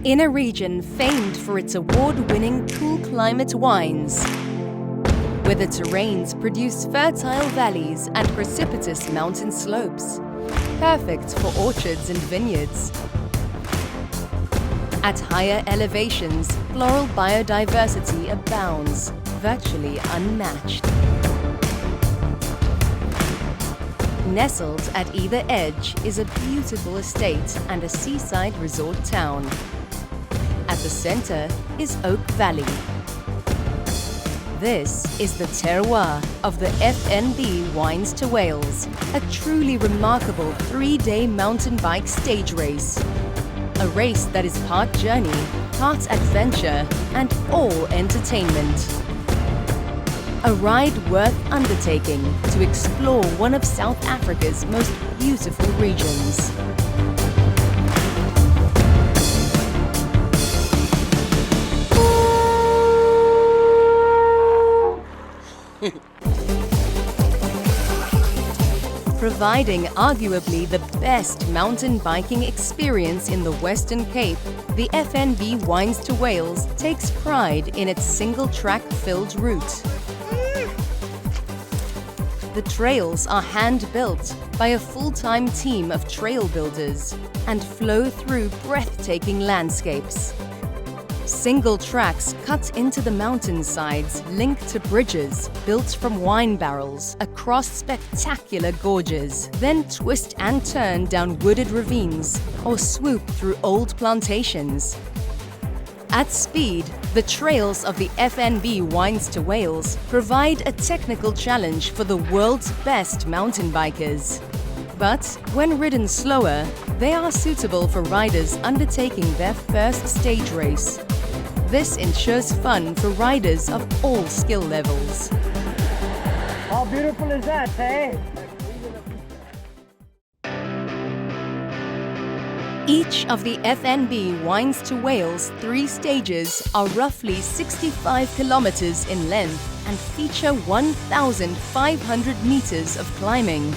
in a region famed for its award-winning cool climate wines, where the terrains produce fertile valleys and precipitous mountain slopes, perfect for orchards and vineyards. At higher elevations, floral biodiversity abounds, virtually unmatched. Nestled at either edge is a beautiful estate and a seaside resort town. At the center is Oak Valley. This is the terroir of the FNB Wines2Whales, a truly remarkable 3-day mountain bike stage race. A race that is part journey, part adventure, and all entertainment. A ride worth undertaking to explore one of South Africa's most beautiful regions. Providing arguably the best mountain biking experience in the Western Cape, the FNB Wines2Whales takes pride in its single-track filled route. The trails are hand-built by a full-time team of trail builders and flow through breathtaking landscapes. Single tracks cut into the mountainsides link to bridges built from wine barrels across spectacular gorges, then twist and turn down wooded ravines or swoop through old plantations. At speed, the trails of the FNB Wines2Whales provide a technical challenge for the world's best mountain bikers. But when ridden slower, they are suitable for riders undertaking their first stage race. This ensures fun for riders of all skill levels. How beautiful is that, hey? Each of the FNB Wines2Whales 3 stages are roughly 65 kilometers in length and feature 1,500 meters of climbing.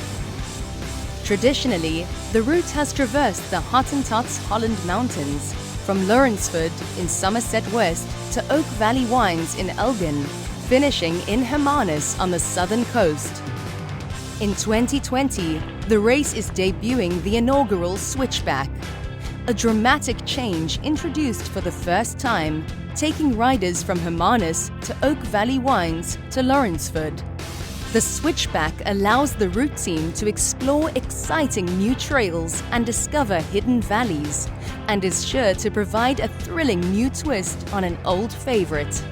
Traditionally, the route has traversed the Hottentots Holland Mountains, from Lawrenceford in Somerset West to Oak Valley Wines in Elgin, finishing in Hermanus on the southern coast. In 2020, the race is debuting the inaugural Switchback, a dramatic change introduced for the first time, taking riders from Hermanus to Oak Valley Wines to Lawrenceford. The Switchback allows the route team to explore exciting new trails and discover hidden valleys, and is sure to provide a thrilling new twist on an old favorite.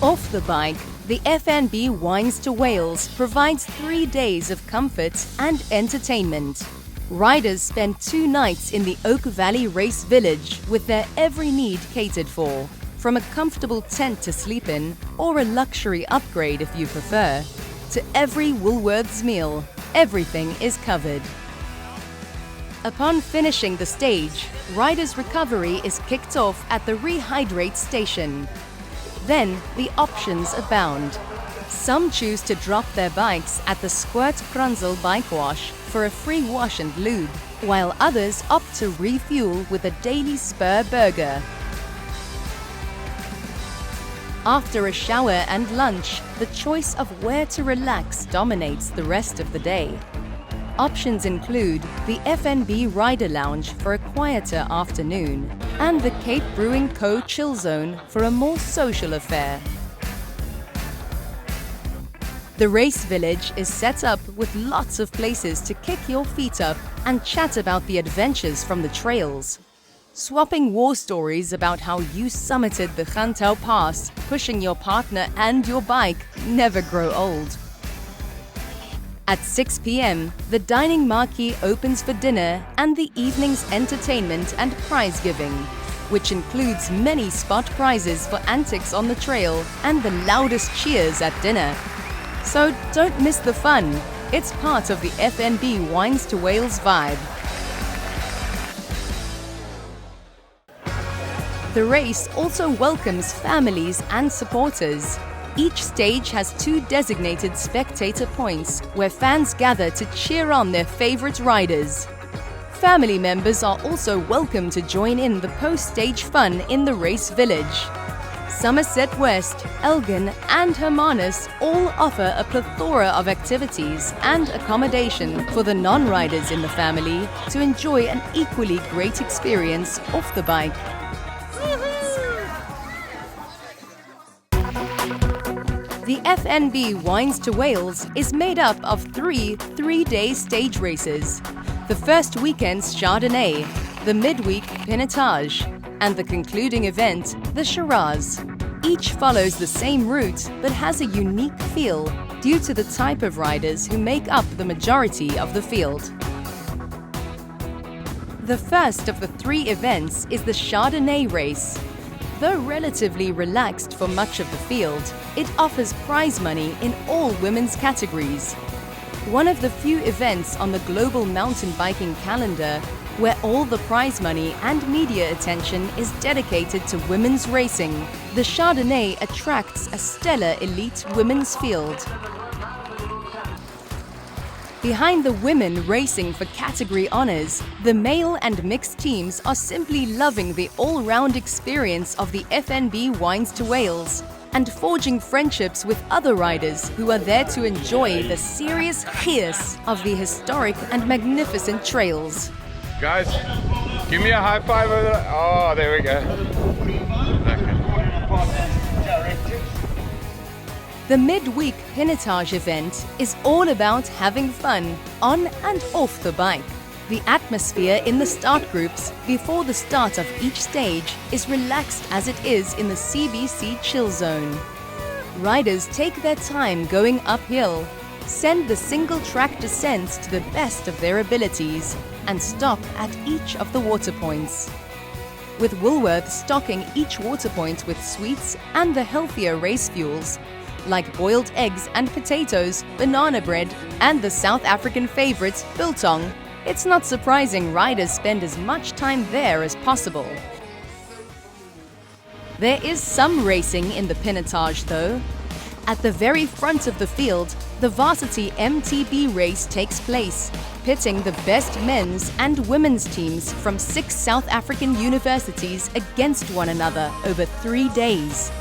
Off the bike, the FNB Wines2Whales provides 3 days of comfort and entertainment. Riders spend 2 nights in the Oak Valley Race Village with their every need catered for, from a comfortable tent to sleep in, or a luxury upgrade if you prefer. To every Woolworths meal, everything is covered. Upon finishing the stage, riders' recovery is kicked off at the Rehydrate station. Then, the options abound. Some choose to drop their bikes at the Squirt Krunzel Bike Wash for a free wash and lube, while others opt to refuel with a daily Spur burger. After a shower and lunch, the choice of where to relax dominates the rest of the day. Options include the FNB Rider Lounge for a quieter afternoon and the Cape Brewing Co. Chill Zone for a more social affair. The race village is set up with lots of places to kick your feet up and chat about the adventures from the trails. Swapping war stories about how you summited the Gantau Pass, pushing your partner and your bike, never grow old. At 6 p.m., the dining marquee opens for dinner and the evening's entertainment and prize giving, which includes many spot prizes for antics on the trail and the loudest cheers at dinner. So don't miss the fun. It's part of the FNB Wines2Whales vibe. The race also welcomes families and supporters. Each stage has 2 designated spectator points where fans gather to cheer on their favorite riders. Family members are also welcome to join in the post-stage fun in the race village. Somerset West, Elgin and Hermanus all offer a plethora of activities and accommodation for the non-riders in the family to enjoy an equally great experience off the bike. The FNB Wines2Whales is made up of three-day stage races. The first weekend's Chardonnay, the midweek Pinotage, and the concluding event, the Shiraz. Each follows the same route but has a unique feel due to the type of riders who make up the majority of the field. The first of the 3 events is the Chardonnay race. Though relatively relaxed for much of the field, it offers prize money in all women's categories. One of the few events on the global mountain biking calendar where all the prize money and media attention is dedicated to women's racing, the Chardonnay attracts a stellar elite women's field. Behind the women racing for category honors, the male and mixed teams are simply loving the all-round experience of the FNB Wines2Whales and forging friendships with other riders who are there to enjoy the serious gears of the historic and magnificent trails. Guys, give me a high five over there. Oh, there we go. The midweek Pinotage event is all about having fun on and off the bike. The atmosphere in the start groups before the start of each stage is relaxed as it is in the CBC chill zone. Riders take their time going uphill, send the single track descents to the best of their abilities, and stop at each of the water points. With Woolworth stocking each water point with sweets and the healthier race fuels, like boiled eggs and potatoes, banana bread, and the South African favorite, biltong, it's not surprising riders spend as much time there as possible. There is some racing in the Pinotage though. At the very front of the field, the varsity MTB race takes place, pitting the best men's and women's teams from 6 South African universities against one another over 3 days.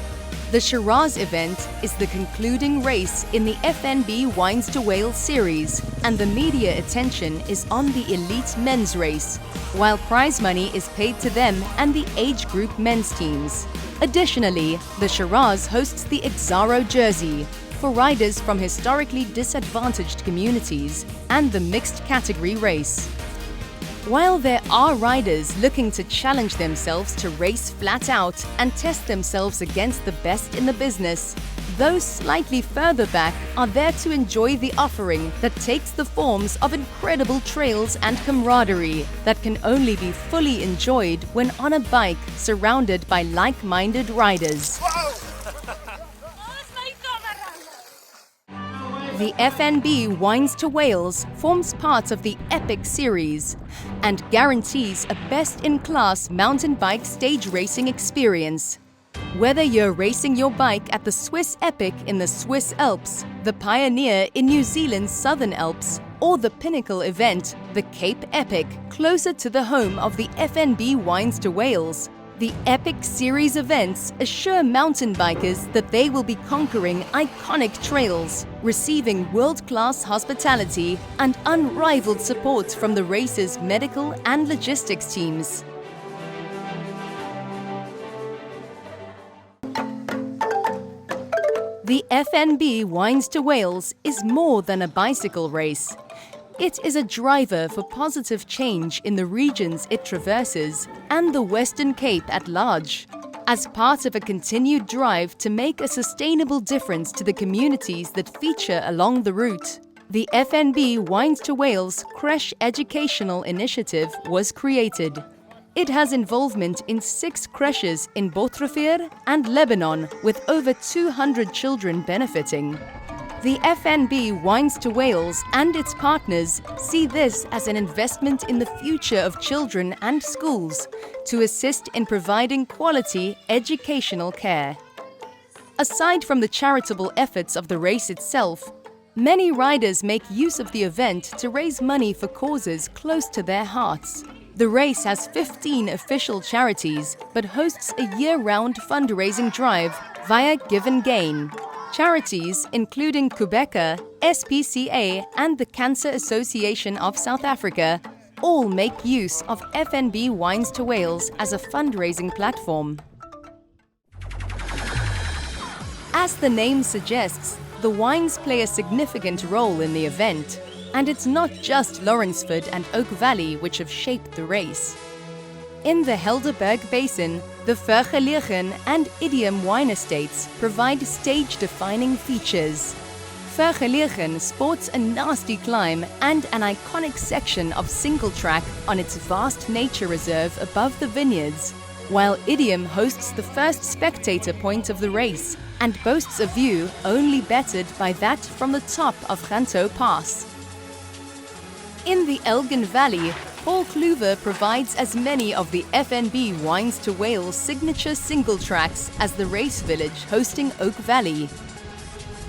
The Shiraz event is the concluding race in the FNB Wines2Whales series, and the media attention is on the elite men's race, while prize money is paid to them and the age group men's teams. Additionally, the Shiraz hosts the Exaro Jersey for riders from historically disadvantaged communities and the mixed category race. While there are riders looking to challenge themselves to race flat out and test themselves against the best in the business, those slightly further back are there to enjoy the offering that takes the forms of incredible trails and camaraderie that can only be fully enjoyed when on a bike surrounded by like-minded riders. The FNB Wines2Whales forms part of the Epic series and guarantees a best-in-class mountain bike stage racing experience. Whether you're racing your bike at the Swiss Epic in the Swiss Alps, the Pioneer in New Zealand's Southern Alps, or the pinnacle event, the Cape Epic, closer to the home of the FNB Wines2Whales, the Epic Series events assure mountain bikers that they will be conquering iconic trails, receiving world-class hospitality and unrivaled support from the race's medical and logistics teams. The FNB Wines2Whales is more than a bicycle race. It is a driver for positive change in the regions it traverses and the Western Cape at large. As part of a continued drive to make a sustainable difference to the communities that feature along the route, the FNB Wines2Whales Creche Educational Initiative was created. It has involvement in 6 creches in Botrefir and Lebanon, with over 200 children benefiting. The FNB Wines2Whales and its partners see this as an investment in the future of children and schools to assist in providing quality educational care. Aside from the charitable efforts of the race itself, Many riders make use of the event to raise money for causes close to their hearts. The race has 15 official charities, but hosts a year-round fundraising drive via Give and Gain. Charities including Quebeca, SPCA and the Cancer Association of South Africa all make use of FNB Wines2Whales as a fundraising platform. As the name suggests, the wines play a significant role in the event, and it's not just Lawrenceford and Oak Valley which have shaped the race. In the Helderberg Basin, the Vergelegen and Idiom wine estates provide stage-defining features. Vergelegen sports a nasty climb and an iconic section of single track on its vast nature reserve above the vineyards, while Idiom hosts the first spectator point of the race and boasts a view only bettered by that from the top of Ganto Pass. In the Elgin Valley, Paul Kluwer provides as many of the FNB Wines2Whales signature single tracks as the race village hosting Oak Valley.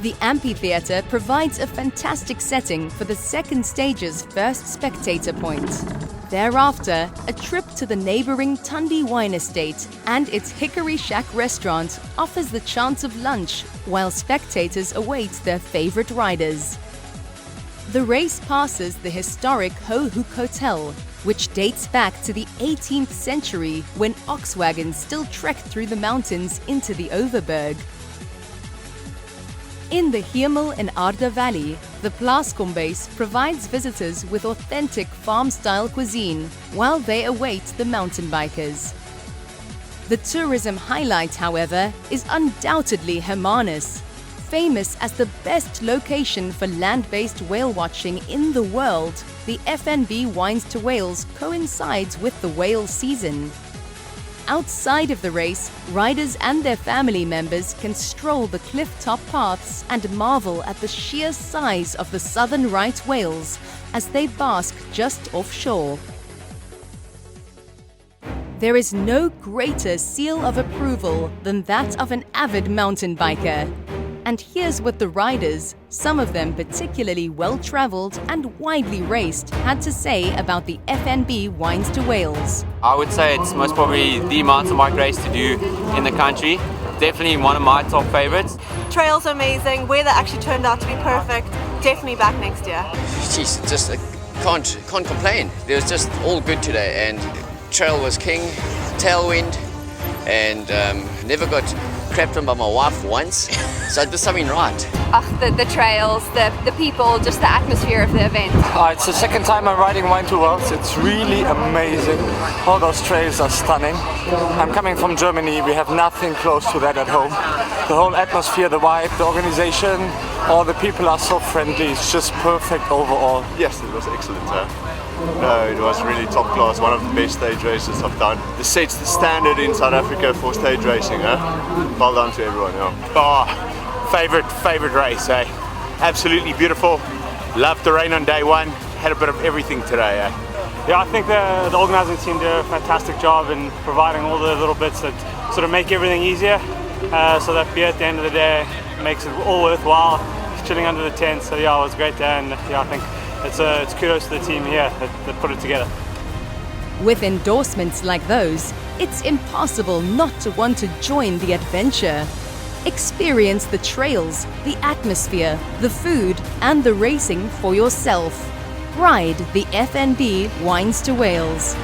The amphitheatre provides a fantastic setting for the second stage's first spectator point. Thereafter, a trip to the neighbouring Tundi Wine Estate and its Hickory Shack restaurant offers the chance of lunch while spectators await their favourite riders. The race passes the historic Ho Hoek Hotel, which dates back to the 18th century when ox wagons still trekked through the mountains into the Overberg. In the Hemel and Arda Valley, the Plaaskombuis provides visitors with authentic farm-style cuisine while they await the mountain bikers. The tourism highlight, however, is undoubtedly Hermanus. Famous as the best location for land-based whale watching in the world, the FNB Wines2Whales coincides with the whale season. Outside of the race, riders and their family members can stroll the cliff-top paths and marvel at the sheer size of the southern right whales as they bask just offshore. There is no greater seal of approval than that of an avid mountain biker. And here's what the riders, some of them particularly well-travelled and widely raced, had to say about the FNB Wines2Whales. I would say it's most probably the mountain bike race to do in the country. Definitely one of my top favourites. Trails are amazing, weather actually turned out to be perfect. Definitely back next year. Jeez, just can't complain. It was just all good today, and trail was king, tailwind, and never got crapped on by my wife once. So I did something right. The trails, the people, just the atmosphere of the event. It's the second time I'm riding Wine2Whales. It's really amazing. All those trails are stunning. I'm coming from Germany. We have nothing close to that at home. The whole atmosphere, the vibe, the organization, all the people are so friendly. It's just perfect overall. Yes, it was excellent. No, it was really top class. One of the best stage races I've done. This sets the standard in South Africa for stage racing. Well done to everyone. Favorite race, absolutely beautiful. Loved the rain on day one. Had a bit of everything today. Yeah, I think the organising team did a fantastic job in providing all the little bits that sort of make everything easier, so that beer at the end of the day makes it all worthwhile. Chilling under the tent, so yeah, it was a great day, and yeah, I think it's kudos to the team here that put it together. With endorsements like those, it's impossible not to want to join the adventure. Experience the trails, the atmosphere, the food, and the racing for yourself. Ride the FNB Wines2Whales.